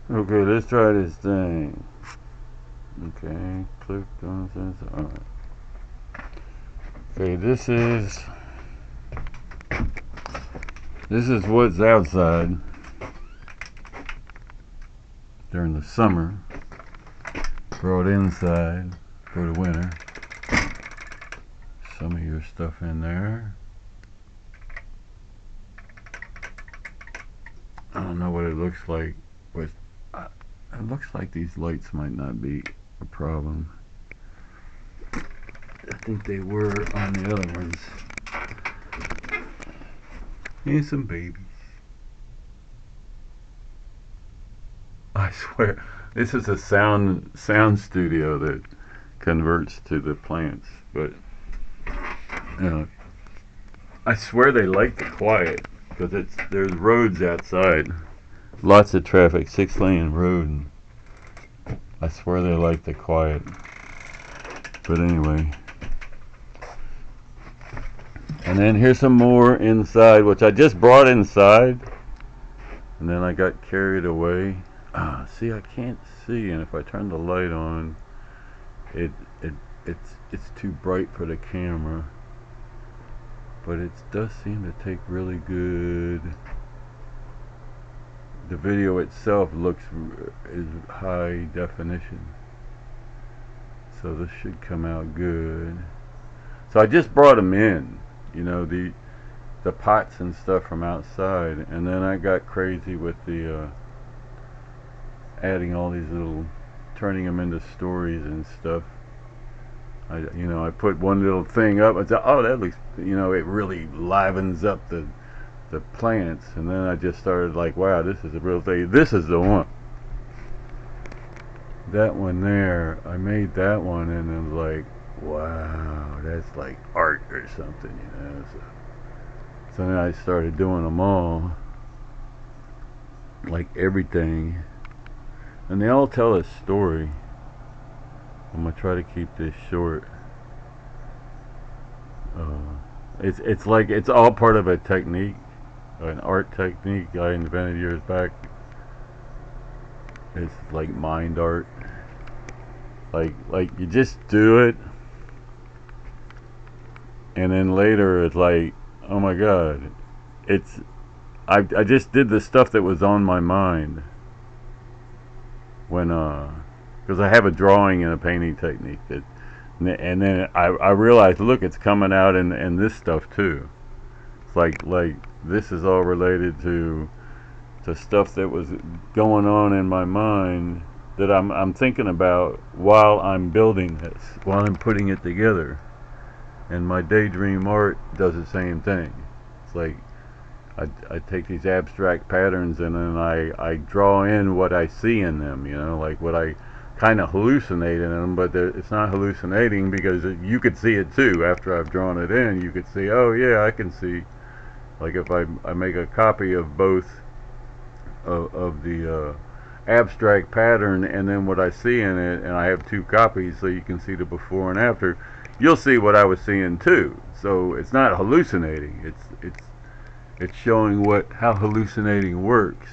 Okay, let's try this thing. Okay, click on this. Alright. Okay, this is what's outside during the summer. Brought inside for the winter. Some of your stuff in there. I don't know what it looks like. With it looks like these lights might not be a problem. I think they were on the other ones. And some babies. I swear, this is a sound studio that converts to the plants. But I swear they like the quiet because there's roads outside, lots of traffic, 6-lane road. And I swear they like the quiet. But anyway. And then here's some more inside, which I just brought inside. And then I got carried away. See, I can't see, and if I turn the light on, it it's too bright for the camera. But it does seem to take really good. The video itself is high definition, so this should come out good. So I just brought them in, the pots and stuff from outside, and then I got crazy with the adding all these turning them into stories and stuff. I put one little thing up. I said, oh, that looks, it really livens up the plants, and then I just started like, wow, this is a real thing. This is the one. That one there, I made that one, and it was like, wow, that's like art or something. So then I started doing them all, like everything, and they all tell a story. I'm gonna try to keep this short. It's like it's all part of a technique, an art technique I invented years back. It's like mind art. Like you just do it, and then later it's like, oh my god, it's I just did the stuff that was on my mind when because I have a drawing and a painting technique and then I realized, look, it's coming out in this stuff too. It's like this is all related to stuff that was going on in my mind that I'm thinking about while I'm building this, while I'm putting it together. And my daydream art does the same thing. It's like I take these abstract patterns and then I draw in what I see in them, like what I kind of hallucinate in them, but it's not hallucinating because you could see it too. After I've drawn it in, you could see, oh yeah, I can see. Like if I make a copy of both of the abstract pattern and then what I see in it, and I have two copies so you can see the before and after, you'll see what I was seeing too. So it's not hallucinating. It's showing how hallucinating works.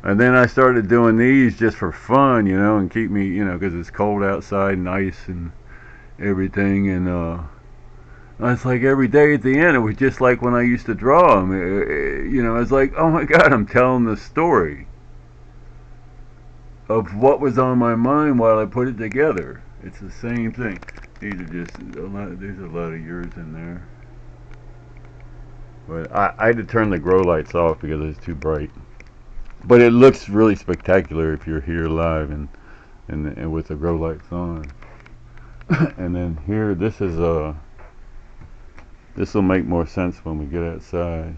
And then I started doing these just for fun, and keep me, because it's cold outside and ice and everything. And it's like every day at the end, it was just like when I used to draw them. It's like, oh my God, I'm telling the story of what was on my mind while I put it together. It's the same thing. These are just there's a lot of yours in there. But I had to turn the grow lights off because it's too bright. But it looks really spectacular if you're here live and with the grow lights on. And then here, this will make more sense when we get outside.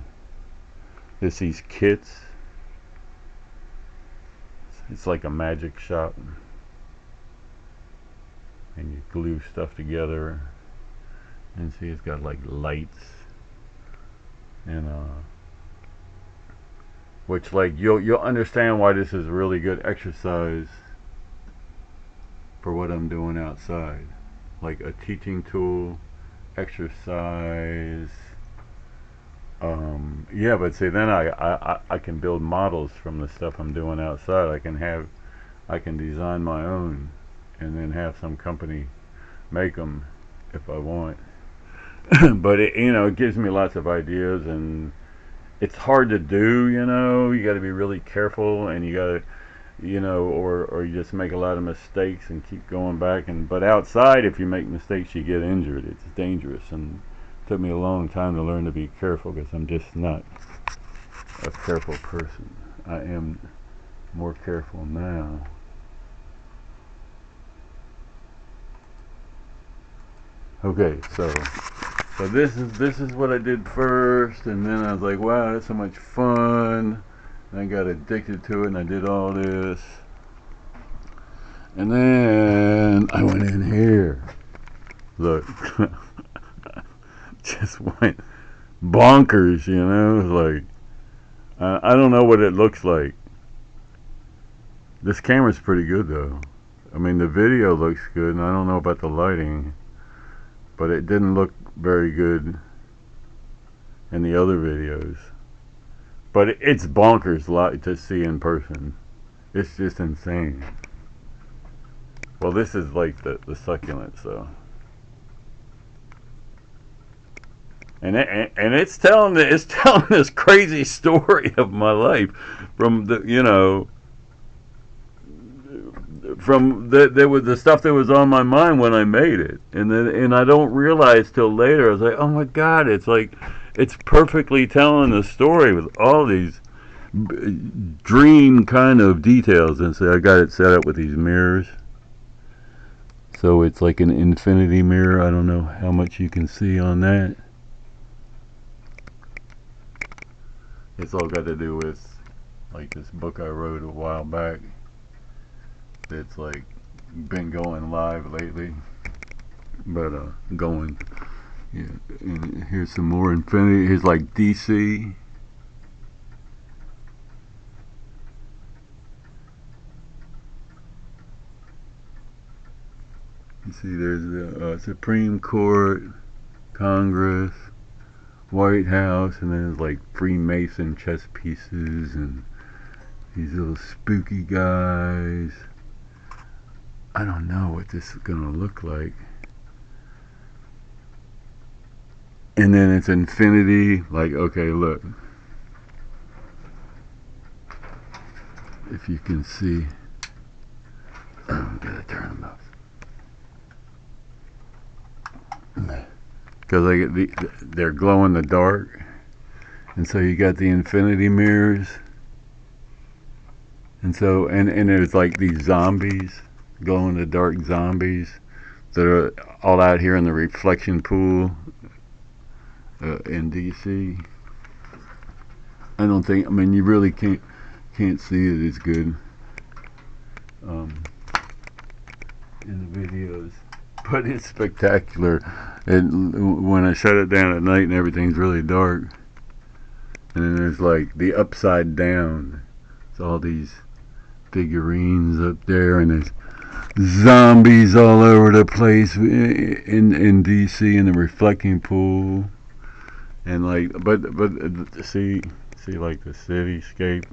It's these kits. It's like a magic shop, and you glue stuff together. And see, it's got like lights and which like you'll understand why this is really good exercise for what I'm doing outside, like a teaching tool, exercise, Yeah, but see, then I can build models from the stuff I'm doing outside. I can design my own, and then have some company make them if I want. But it gives me lots of ideas, and it's hard to do. You got to be really careful, and you got to, or you just make a lot of mistakes and keep going back. But outside, if you make mistakes, you get injured. It's dangerous, and it took me a long time to learn to be careful because I'm just not a careful person. I am more careful now. Okay, so this is what I did first, and then I was like, wow, that's so much fun. And I got addicted to it, and I did all this, and then I went in here. Look, just went bonkers, Like I don't know what it looks like. This camera's pretty good though. I mean, the video looks good, and I don't know about the lighting, but it didn't look very good in the other videos. But it's bonkers to see in person. It's just insane. Well, this is like the succulents, so. And it's telling this crazy story of my life from there was the stuff that was on my mind when I made it, and I don't realize till later. I was like, oh my god, it's perfectly telling the story with all these dream kind of details. And so I got it set up with these mirrors, so it's like an infinity mirror. I don't know how much you can see on that. It's all got to do with like this book I wrote a while back that's like been going live lately, but going, yeah. And here's some more infinity. Here's like DC. You see, there's the Supreme Court, Congress, White House, and then there's like Freemason chess pieces and these little spooky guys. I don't know what this is gonna look like. And then it's infinity. Like, okay, look. If you can see. I'm gonna turn them up. Because they're glow in the dark. And so you got the infinity mirrors. And so, and there's like these zombies, glow in the dark zombies that are all out here in the reflection pool in DC. I mean, you really can't see it as good in the videos, but it's spectacular. And when I shut it down at night and everything's really dark, and then there's like the upside down. It's all these figurines up there, and there's zombies all over the place in DC in the reflecting pool, and like, but see like the cityscape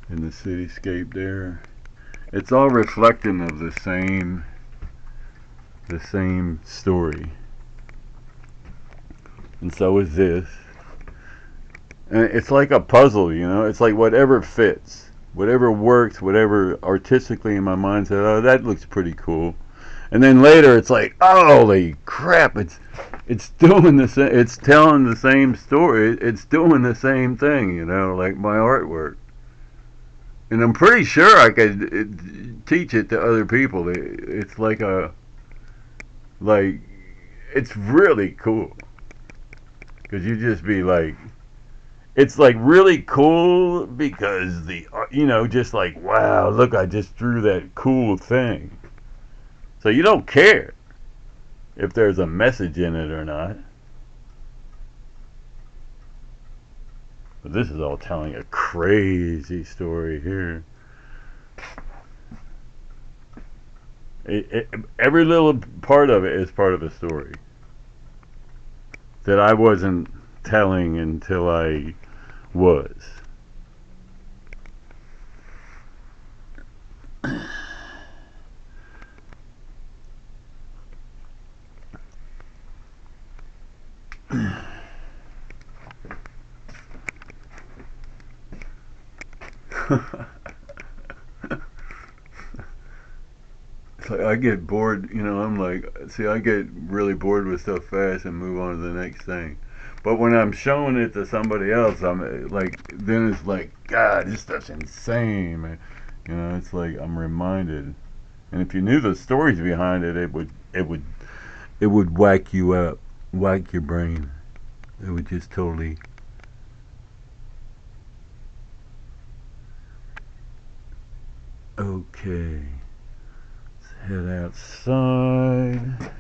and the cityscape there. It's all reflecting of the same story, and so is this. And it's like a puzzle, It's like whatever fits, whatever works, whatever artistically in my mind said, oh, that looks pretty cool. And then later it's like, holy crap, it's doing the same, it's telling the same story, it's doing the same thing, like my artwork. And I'm pretty sure I could teach it to other people. It's like it's really cool. Because you just be like, it's like really cool because just like, wow, look, I just drew that cool thing. So you don't care if there's a message in it or not. But this is all telling a crazy story here. Every little part of it is part of a story that I wasn't telling until I was. It's like I get bored, you know, I'm like, see, I get really bored with stuff fast and move on to the next thing. But when I'm showing it to somebody else, I'm like, then it's like, God, this stuff's insane, man. You know, it's like I'm reminded. And if you knew the stories behind it, it would whack you up, whack your brain. It would just totally. Okay, let's head outside.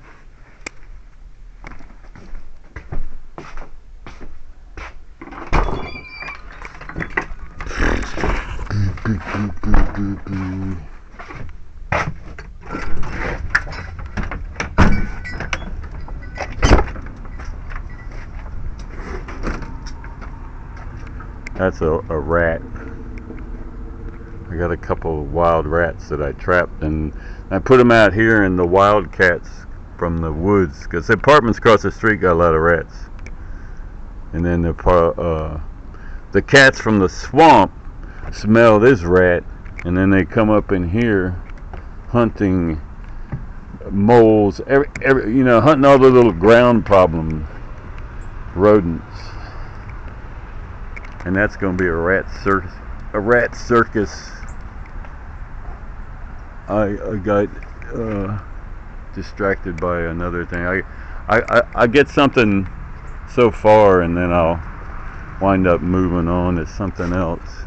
That's a rat. I got a couple of wild rats that I trapped, and I put them out here, and the wildcats from the woods, because the apartments across the street got a lot of rats. And then the cats from the swamp smell this rat, and then they come up in here hunting moles, you know, hunting all the little ground problem rodents. And that's going to be a rat circus. I got distracted by another thing. I get something so far, and then I'll wind up moving on to something else,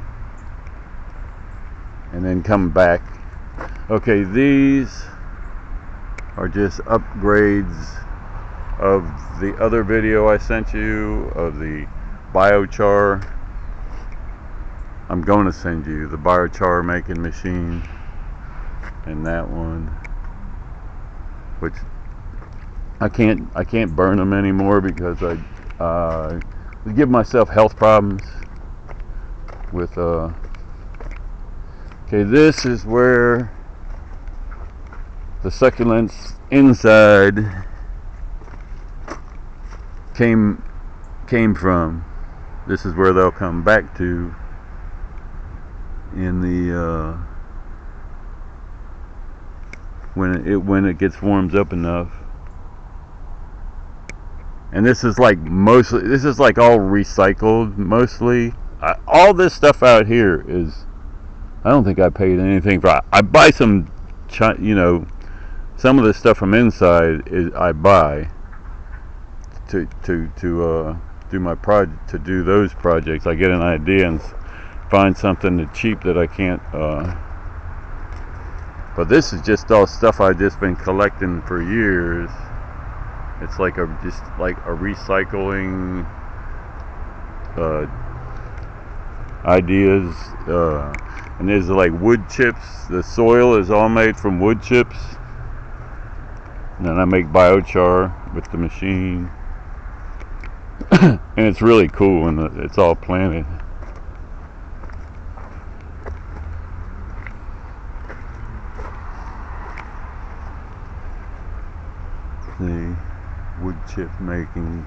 and then come back. Okay, these are just upgrades of the other video I sent you of the biochar. I'm going to send you the biochar making machine, and that one, which I can't burn them anymore because I give myself health problems with okay, this is where the succulents inside came from. This is where they'll come back to in the when it gets warmed up enough. And this is like all recycled mostly. All this stuff out here is, I don't think I paid anything for. I buy some, you know, some of the stuff from inside is I buy to do my project, to do those projects. I get an idea and find something cheap that I can't. But this is just all stuff I've just been collecting for years. It's like just like a recycling ideas. And there's like wood chips. The soil is all made from wood chips. And then I make biochar with the machine. And it's really cool when it's all planted. The wood chip making.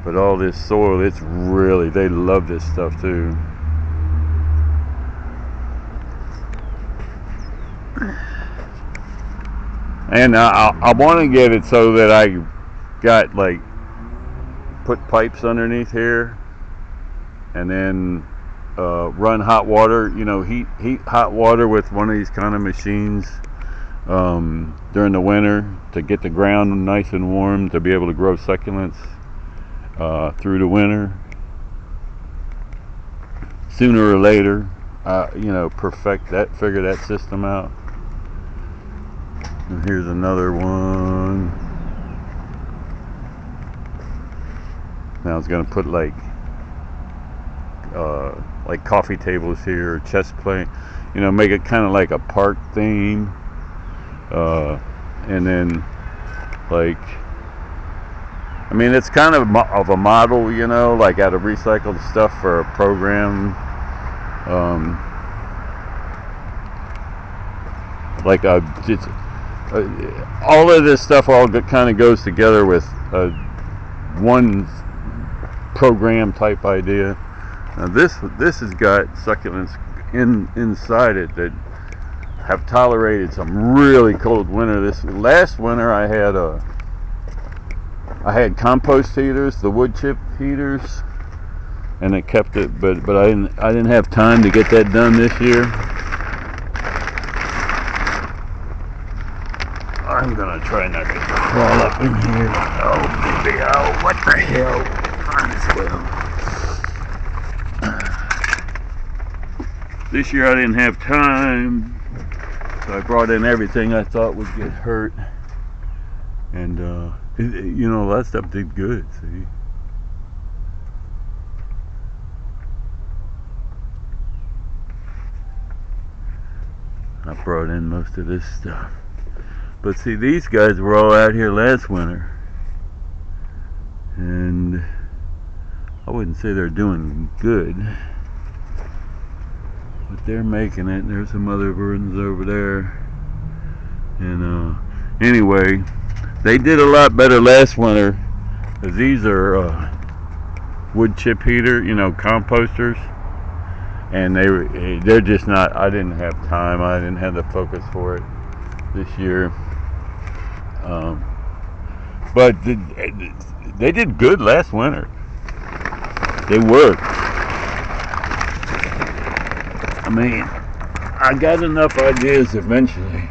But all this soil, it's really, they love this stuff too. And I want to get it so that I got like put pipes underneath here, and then run hot water. You know, heat hot water with one of these kind of machines during the winter to get the ground nice and warm to be able to grow succulents through the winter. Sooner or later, you know, figure that system out. And here's another one. Now I was gonna put like coffee tables here, or chess play, you know, make it kind of like a park theme, and then like I mean, it's kind of a model, you know, like out of recycled stuff for a program. Like just, all of this stuff all kind of goes together with one program type idea. Now this has got succulents inside it that have tolerated some really cold winter. This last winter I had compost heaters, the wood chip heaters, and it kept it, but I didn't have time to get that done this year. I'm gonna try not to crawl up in here. Oh baby, oh what the hell? Might as well. This year I didn't have time, so I brought in everything I thought would get hurt, and you know, that stuff did good. See. I brought in most of this stuff. But see, these guys were all out here last winter, and I wouldn't say they're doing good, but they're making it. There's some other burdens over there, and anyway, they did a lot better last winter, because these are wood chip heater, you know, composters, and they're just not. I didn't have time. I didn't have the focus for it this year. But they did good last winter. They worked. I mean, I got enough ideas eventually.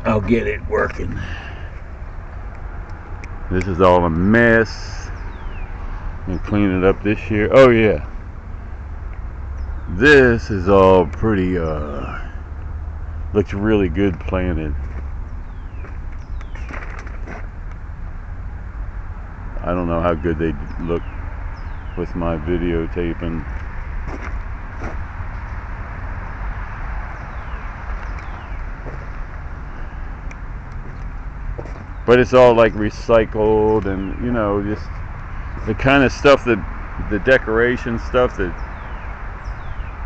I'll get it working. This is all a mess. I'm gonna clean it up this year. Oh yeah. This is all pretty, looks really good planted. I don't know how good they look with my videotaping. But it's all like recycled, and you know, just the kind of stuff that, the decoration stuff that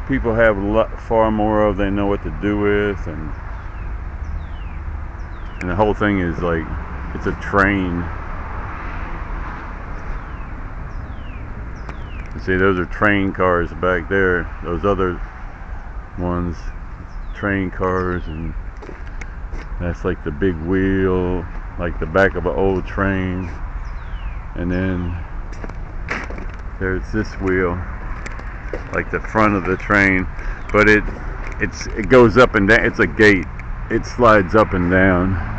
people have far more of, they know what to do with, and the whole thing is like, it's a train. You see, those are train cars back there. Those other ones, train cars, and that's like the big wheel, like the back of an old train. And then there's this wheel, like the front of the train, but it goes up and down. It's a gate. It slides up and down.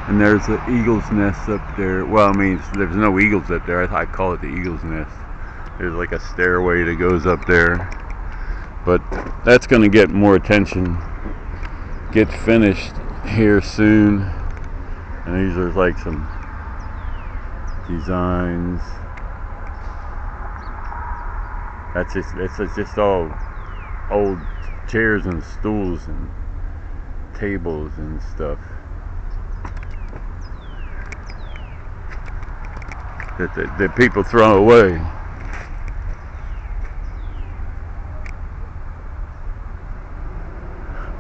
And there's the eagle's nest up there. Well, I mean, there's no eagles up there. I call it the eagle's nest. There's like a stairway that goes up there. But that's going to get more attention. Get finished here soon. And these are like some designs. It's just all old chairs and stools and tables and stuff that people throw away.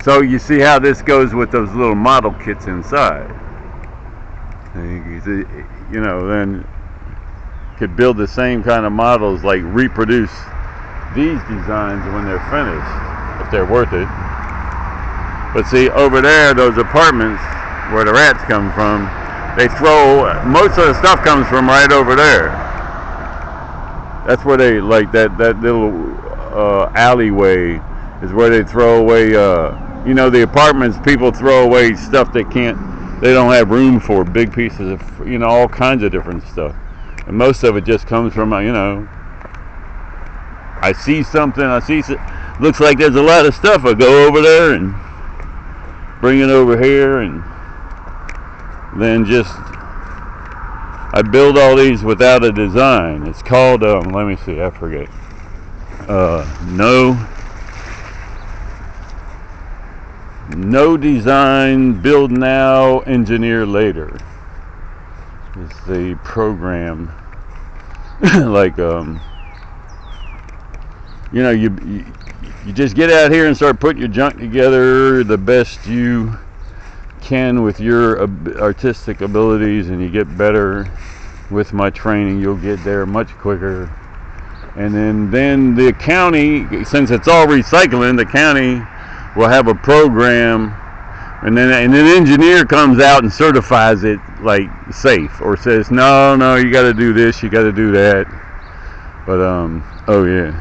So you see how this goes with those little model kits inside. You know, then could build the same kind of models, like reproduce these designs when they're finished, if they're worth it. But see, over there, those apartments where the rats come from, they throw, most of the stuff comes from right over there. That's where they, like that little alleyway is where they throw away, you know, the apartments, people throw away stuff they don't have room for, big pieces of, you know, all kinds of different stuff. And most of it just comes from, you know, I see something, looks like there's a lot of stuff, I go over there and bring it over here, and then just, I build all these without a design. It's called, let me see, I forget. No design, build now, engineer later. the program. Like you know, you just get out here and start putting your junk together the best you can with your artistic abilities, and you get better. With my training, you'll get there much quicker. And then the county, since it's all recycling, the county will have a program, and then an engineer comes out and certifies it like safe, or says no, you got to do this, you got to do that. But oh yeah.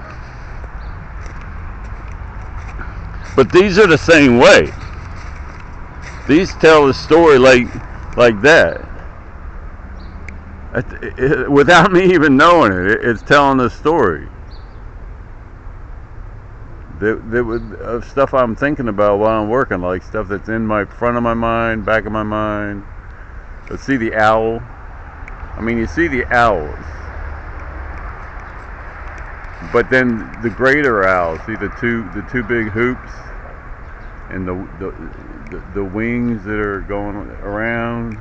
But these are the same way. These tell the story like that. Without me even knowing it, it's telling the story. Of stuff I'm thinking about while I'm working, like stuff that's in my front of my mind, back of my mind. Let's see the owl. I mean, you see the owls, but then the greater owls. See the two big hoops, and the wings that are going around.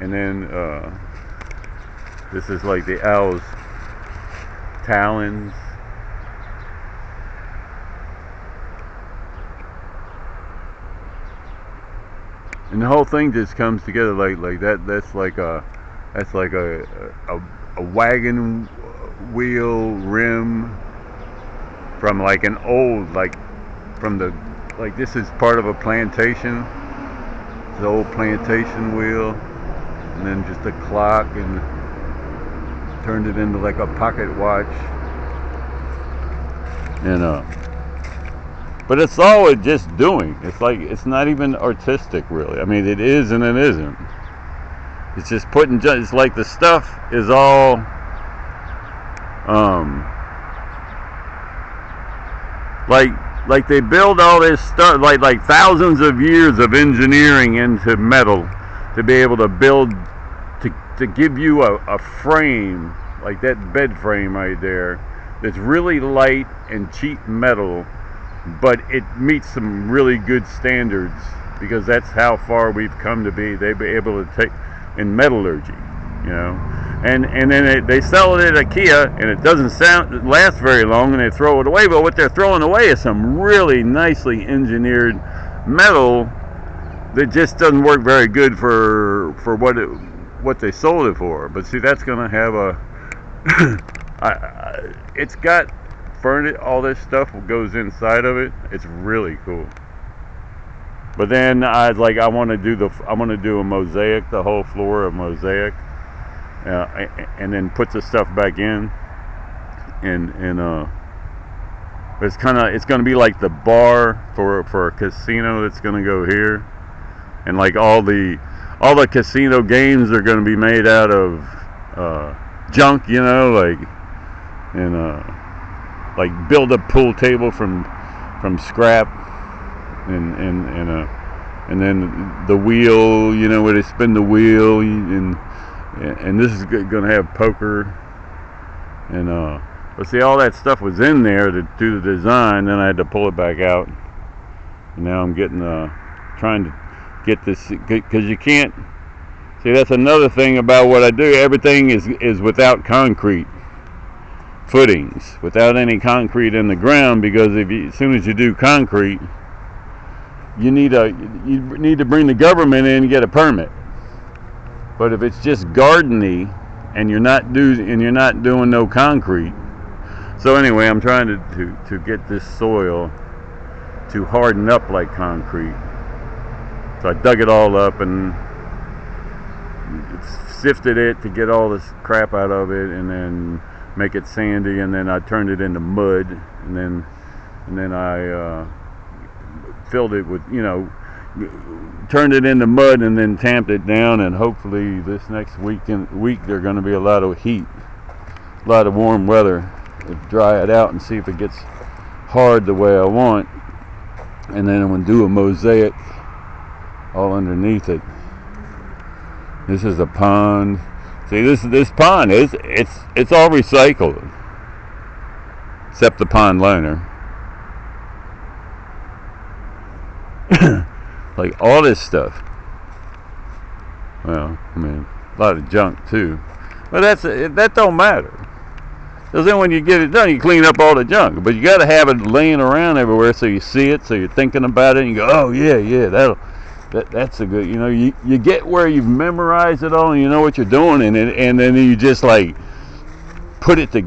And then this is like the owl's talons. And the whole thing just comes together like that. That's like a wagon wheel rim from like an old, like from the, like this is part of a plantation. The old plantation wheel. And then just a clock, and turned it into like a pocket watch. And but it's all just doing. It's like, it's not even artistic really. I mean, it is and it isn't. It's just putting, it's like the stuff is all like they build all this stuff, like thousands of years of engineering into metal to be able to build, to give you a frame, like that bed frame right there, that's really light and cheap metal, but it meets some really good standards, because that's how far we've come to be. They've been able to take in metallurgy, you know, and then they sell it at IKEA, and it doesn't last very long, and they throw it away. But what they're throwing away is some really nicely engineered metal that just doesn't work very good for what they sold it for. But see, that's going to have it's got furniture, all this stuff goes inside of it. It's really cool. But then I want to do a mosaic, the whole floor of mosaic, and then put the stuff back in, and it's going to be like the bar for a casino that's going to go here, and like all the casino games are going to be made out of junk, you know, like build a pool table from scrap, and then the wheel, you know, where they spin the wheel, and this is going to have poker, and but see, all that stuff was in there to do the design. Then I had to pull it back out, and now I'm getting trying to get this, because you can't see, that's another thing about what I do. Everything is without concrete footings, without any concrete in the ground, because as soon as you do concrete, you need to bring the government in and get a permit. But if it's just gardeny and you're not doing no concrete, so anyway, I'm trying to get this soil to harden up like concrete. So I dug it all up and sifted it to get all this crap out of it, and then make it sandy, and then I turned it into mud, and then I filled it with, you know, turned it into mud, and then tamped it down, and hopefully this next week there's going to be a lot of heat, a lot of warm weather to dry it out and see if it gets hard the way I want, and then I'm going to do a mosaic all underneath it. This is a pond. See, this pond it's all recycled, except the pond liner. Like all this stuff. Well, I mean, lot of junk too. But that don't matter. Because then when you get it done, you clean up all the junk. But you got to have it laying around everywhere so you see it, so you're thinking about it, and you go, oh yeah, that's a good. You get where you've memorized it all, and you know what you're doing, and then you just like put it to,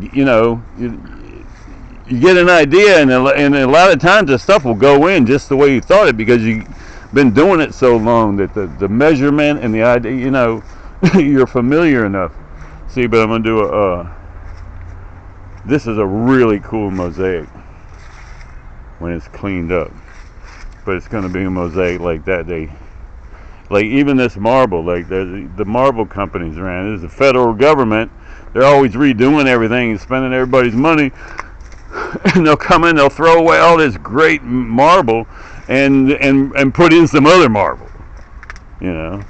you get an idea, and a lot of times the stuff will go in just the way you thought it, because you've been doing it so long that the measurement and the idea, you're familiar enough. See, but I'm gonna do this is a really cool mosaic when it's cleaned up, but it's gonna be a mosaic like that. Like even this marble, like the marble companies around, there's the federal government. They're always redoing everything and spending everybody's money. And they'll come in, they'll throw away all this great marble and put in some other marble, and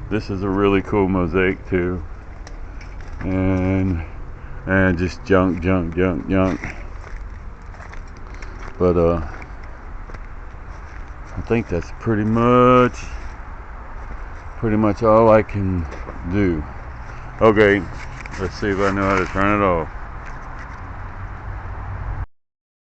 this is a really cool mosaic too, and just junk, but I think that's pretty much all I can do. Okay, let's see if I know how to turn it off.